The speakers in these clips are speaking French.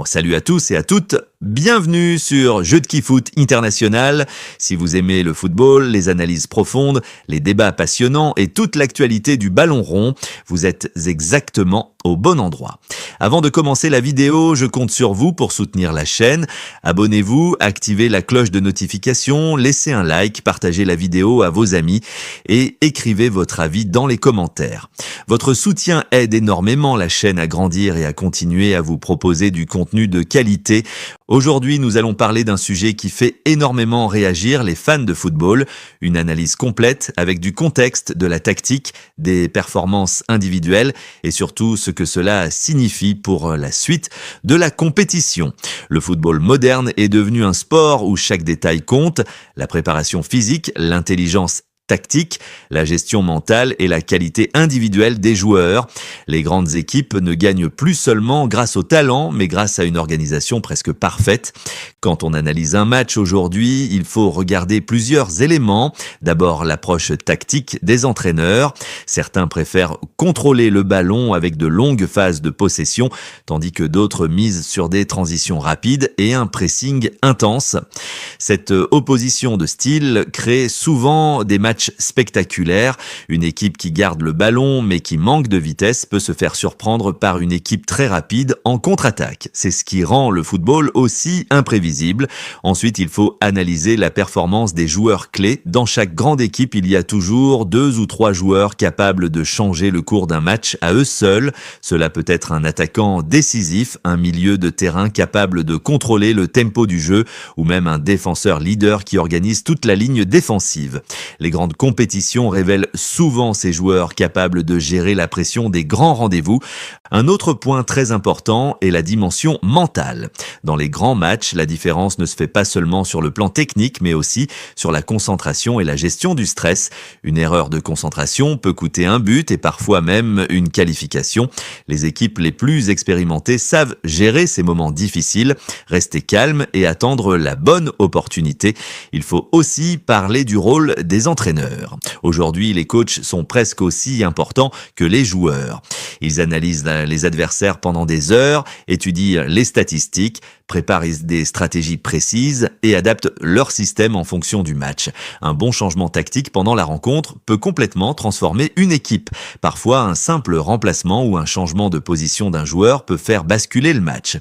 Salut à tous et à toutes, bienvenue sur Jeux de Foot International. Si vous aimez le football, les analyses profondes, les débats passionnants et toute l'actualité du ballon rond, vous êtes exactement au bon endroit. Avant de commencer la vidéo, je compte sur vous pour soutenir la chaîne. Abonnez-vous, activez la cloche de notification, laissez un like, partagez la vidéo à vos amis et écrivez votre avis dans les commentaires. Votre soutien aide énormément la chaîne à grandir et à continuer à vous proposer du contenu de qualité. Aujourd'hui, nous allons parler d'un sujet qui fait énormément réagir les fans de football, une analyse complète avec du contexte, de la tactique, des performances individuelles et surtout ce que cela signifie pour la suite de la compétition. Le football moderne est devenu un sport où chaque détail compte, la préparation physique, l'intelligence tactique, la gestion mentale et la qualité individuelle des joueurs. Les grandes équipes ne gagnent plus seulement grâce au talent, mais grâce à une organisation presque parfaite. Quand on analyse un match aujourd'hui, il faut regarder plusieurs éléments. D'abord, l'approche tactique des entraîneurs. Certains préfèrent contrôler le ballon avec de longues phases de possession, tandis que d'autres misent sur des transitions rapides et un pressing intense. Cette opposition de style crée souvent des matchs spectaculaires. Une équipe qui garde le ballon mais qui manque de vitesse peut se faire surprendre par une équipe très rapide en contre-attaque. C'est ce qui rend le football aussi imprévisible. Ensuite, il faut analyser la performance des joueurs clés. Dans chaque grande équipe, il y a toujours 2 ou 3 joueurs capables de changer le cours d'un match à eux seuls. Cela peut être un attaquant décisif, un milieu de terrain capable de contrôler le tempo du jeu ou même un défenseur leader qui organise toute la ligne défensive. Les grandes compétitions révèlent souvent ces joueurs capables de gérer la pression des grands rendez-vous. Un autre point très important est la dimension mentale. Dans les grands matchs, la différence ne se fait pas seulement sur le plan technique, mais aussi sur la concentration et la gestion du stress. Une erreur de concentration peut coûter un but et parfois même une qualification. Les équipes les plus expérimentées savent gérer ces moments difficiles, rester calmes et attendre la bonne opportunité. Il faut aussi parler du rôle des entraîneurs. Aujourd'hui, les coachs sont presque aussi importants que les joueurs. Ils analysent les adversaires pendant des heures, étudient les statistiques, préparent des stratégies précises et adaptent leur système en fonction du match. Un bon changement tactique pendant la rencontre peut complètement transformer une équipe. Parfois, un simple remplacement ou un changement de position d'un joueur peut faire basculer le match.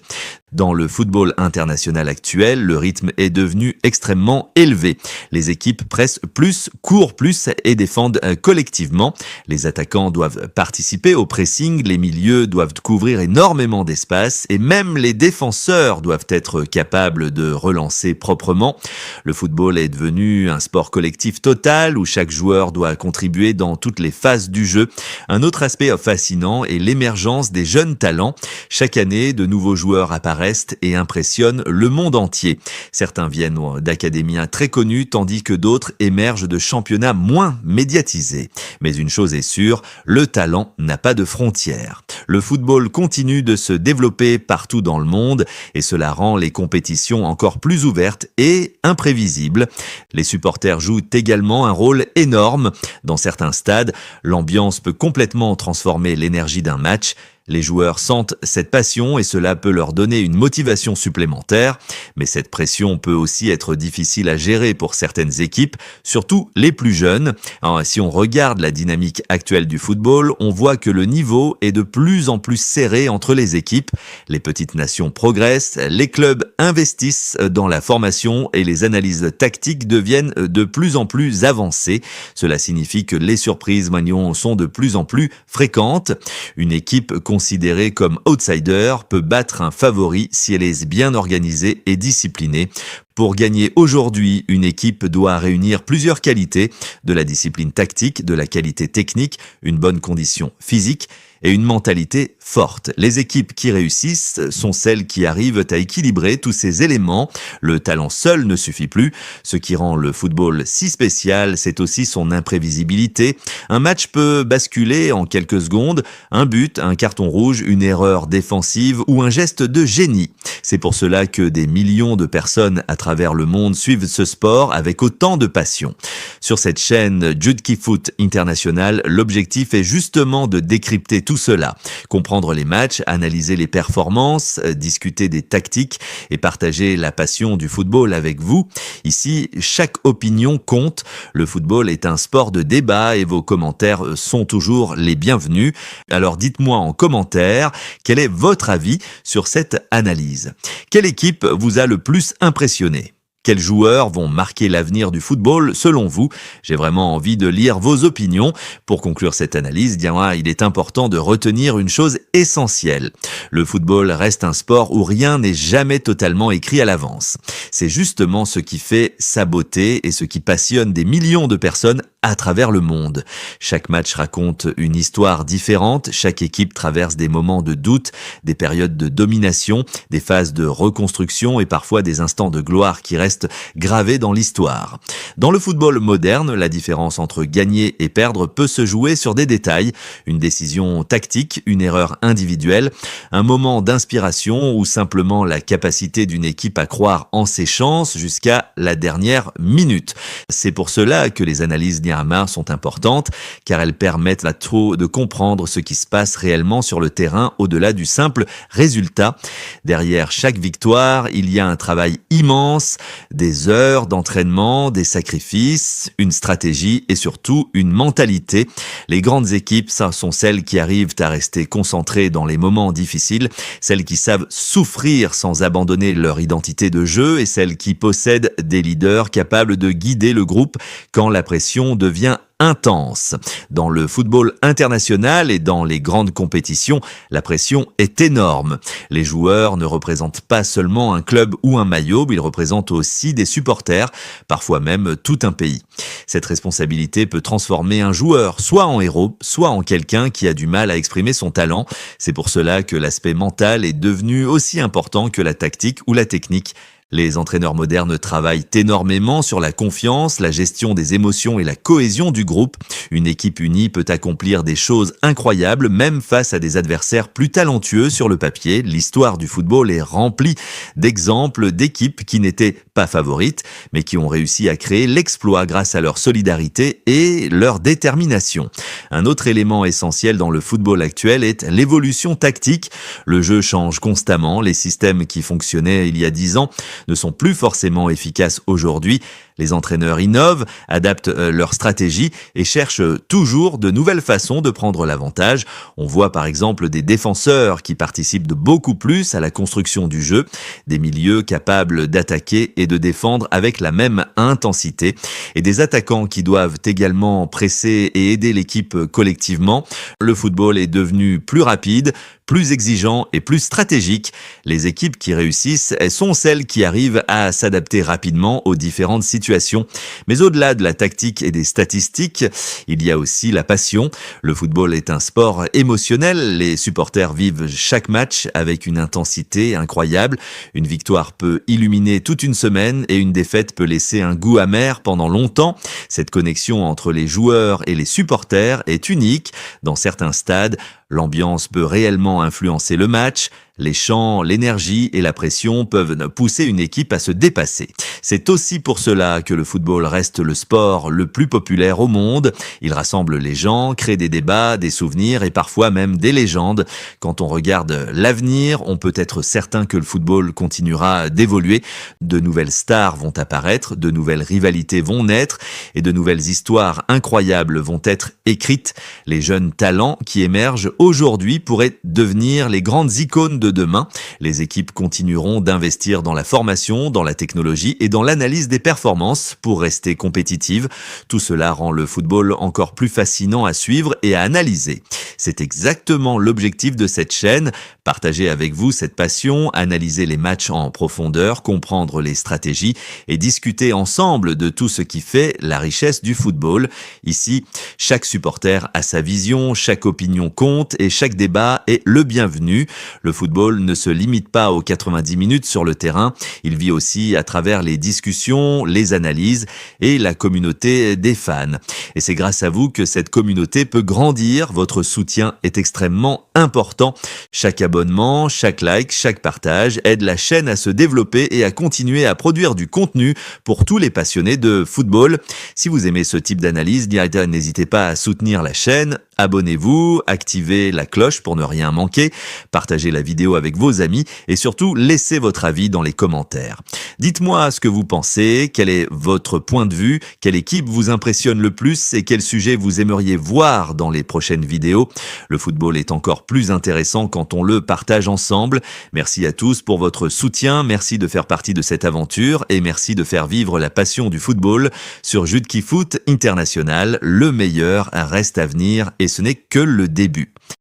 Dans le football international actuel, le rythme est devenu extrêmement élevé. Les équipes pressent plus, courent plus et défendent collectivement. Les attaquants doivent participer au pressing, les milieux doivent couvrir énormément d'espace et même les défenseurs doivent être capables de relancer proprement. Le football est devenu un sport collectif total où chaque joueur doit contribuer dans toutes les phases du jeu. Un autre aspect fascinant est l'émergence des jeunes talents. Chaque année, de nouveaux joueurs apparaissent et impressionnent le monde entier. Certains viennent d'académies très connues, tandis que d'autres émergent de championnats moins médiatisés. Mais une chose est sûre, le talent n'a pas de frontières. Le football continue de se développer partout dans le monde et cela rend les compétitions encore plus ouvertes et imprévisibles. Les supporters jouent également un rôle énorme. Dans certains stades, l'ambiance peut complètement transformer l'énergie d'un match. Les joueurs sentent cette passion et cela peut leur donner une motivation supplémentaire, mais cette pression peut aussi être difficile à gérer pour certaines équipes, surtout les plus jeunes. Alors, si on regarde la dynamique actuelle du football, on voit que le niveau est de plus en plus serré entre les équipes. Les petites nations progressent, les clubs investissent dans la formation et les analyses tactiques deviennent de plus en plus avancées. Cela signifie que les surprises sont de plus en plus fréquentes. Une équipe considérée comme outsider peut battre un favori si elle est bien organisée et disciplinée. Pour gagner aujourd'hui, une équipe doit réunir plusieurs qualités, de la discipline tactique, de la qualité technique, une bonne condition physique et une mentalité forte. Les équipes qui réussissent sont celles qui arrivent à équilibrer tous ces éléments. Le talent seul ne suffit plus. Ce qui rend le football si spécial, c'est aussi son imprévisibilité. Un match peut basculer en quelques secondes. Un but, un carton rouge, une erreur défensive ou un geste de génie. C'est pour cela que des millions de personnes à travers le monde suivent ce sport avec autant de passion. Sur cette chaîne Jude Foot International, l'objectif est justement de décrypter tout cela, comprendre les matchs, analyser les performances, discuter des tactiques et partager la passion du football avec vous. Ici, chaque opinion compte. Le football est un sport de débat et vos commentaires sont toujours les bienvenus. Alors dites-moi en commentaire quel est votre avis sur cette analyse. Quelle équipe vous a le plus impressionné ? Quels joueurs vont marquer l'avenir du football selon vous ? J'ai vraiment envie de lire vos opinions. Pour conclure cette analyse, il est important de retenir une chose essentielle. Le football reste un sport où rien n'est jamais totalement écrit à l'avance. C'est justement ce qui fait sa beauté et ce qui passionne des millions de personnes à travers le monde. Chaque match raconte une histoire différente, chaque équipe traverse des moments de doute, des périodes de domination, des phases de reconstruction et parfois des instants de gloire qui restent gravés dans l'histoire. Dans le football moderne, la différence entre gagner et perdre peut se jouer sur des détails, une décision tactique, une erreur individuelle, un moment d'inspiration ou simplement la capacité d'une équipe à croire en ses chances jusqu'à la dernière minute. C'est pour cela que les analyses Niamar sont importantes, car elles permettent de comprendre ce qui se passe réellement sur le terrain au-delà du simple résultat. Derrière chaque victoire, il y a un travail immense, des heures d'entraînement, des sacrifices, une stratégie et surtout une mentalité. Les grandes équipes, ça sont celles qui arrivent à rester concentrées dans les moments difficiles, celles qui savent souffrir sans abandonner leur identité de jeu et celles qui possèdent des leaders capables de guider le groupe quand la pression devient intense. Dans le football international et dans les grandes compétitions, la pression est énorme. Les joueurs ne représentent pas seulement un club ou un maillot, ils représentent aussi des supporters, parfois même tout un pays. Cette responsabilité peut transformer un joueur soit en héros, soit en quelqu'un qui a du mal à exprimer son talent. C'est pour cela que l'aspect mental est devenu aussi important que la tactique ou la technique. Les entraîneurs modernes travaillent énormément sur la confiance, la gestion des émotions et la cohésion du groupe. Une équipe unie peut accomplir des choses incroyables, même face à des adversaires plus talentueux sur le papier. L'histoire du football est remplie d'exemples d'équipes qui n'étaient pas favorites, mais qui ont réussi à créer l'exploit grâce à leur solidarité et leur détermination. Un autre élément essentiel dans le football actuel est l'évolution tactique. Le jeu change constamment, les systèmes qui fonctionnaient il y a 10 ans ne sont plus forcément efficaces aujourd'hui. Les entraîneurs innovent, adaptent leur stratégie et cherchent toujours de nouvelles façons de prendre l'avantage. On voit par exemple des défenseurs qui participent de beaucoup plus à la construction du jeu, des milieux capables d'attaquer et de défendre avec la même intensité, et des attaquants qui doivent également presser et aider l'équipe collectivement. Le football est devenu plus rapide, plus exigeant et plus stratégique. Les équipes qui réussissent sont celles qui arrivent à s'adapter rapidement aux différentes situations. Mais au-delà de la tactique et des statistiques, il y a aussi la passion. Le football est un sport émotionnel. Les supporters vivent chaque match avec une intensité incroyable. Une victoire peut illuminer toute une semaine et une défaite peut laisser un goût amer pendant longtemps. Cette connexion entre les joueurs et les supporters est unique. Dans certains stades, l'ambiance peut réellement influencer le match. Les chants, l'énergie et la pression peuvent pousser une équipe à se dépasser. C'est aussi pour cela que le football reste le sport le plus populaire au monde. Il rassemble les gens, crée des débats, des souvenirs et parfois même des légendes. Quand on regarde l'avenir, on peut être certain que le football continuera d'évoluer. De nouvelles stars vont apparaître, de nouvelles rivalités vont naître et de nouvelles histoires incroyables vont être écrites. Les jeunes talents qui émergent aujourd'hui pourraient devenir les grandes icônes de demain. Les équipes continueront d'investir dans la formation, dans la technologie et dans l'analyse des performances pour rester compétitives. Tout cela rend le football encore plus fascinant à suivre et à analyser. C'est exactement l'objectif de cette chaîne, partager avec vous cette passion, analyser les matchs en profondeur, comprendre les stratégies et discuter ensemble de tout ce qui fait la richesse du football. Ici, chaque supporter a sa vision, chaque opinion compte et chaque débat est le bienvenu. Le football ne se limite pas aux 90 minutes sur le terrain, il vit aussi à travers les discussions, les analyses et la communauté des fans. Et c'est grâce à vous que cette communauté peut grandir, votre soutien est extrêmement important. Chaque abonnement abonnement, chaque like, chaque partage aide la chaîne à se développer et à continuer à produire du contenu pour tous les passionnés de football. Si vous aimez ce type d'analyse, n'hésitez pas à soutenir la chaîne. Abonnez-vous, activez la cloche pour ne rien manquer, partagez la vidéo avec vos amis et surtout laissez votre avis dans les commentaires. Dites-moi ce que vous pensez, quel est votre point de vue, quelle équipe vous impressionne le plus et quel sujet vous aimeriez voir dans les prochaines vidéos. Le football est encore plus intéressant quand on le partage ensemble. Merci à tous pour votre soutien, merci de faire partie de cette aventure et merci de faire vivre la passion du football sur Jude qui Foot International. Le meilleur reste à venir et ce n'est que le début.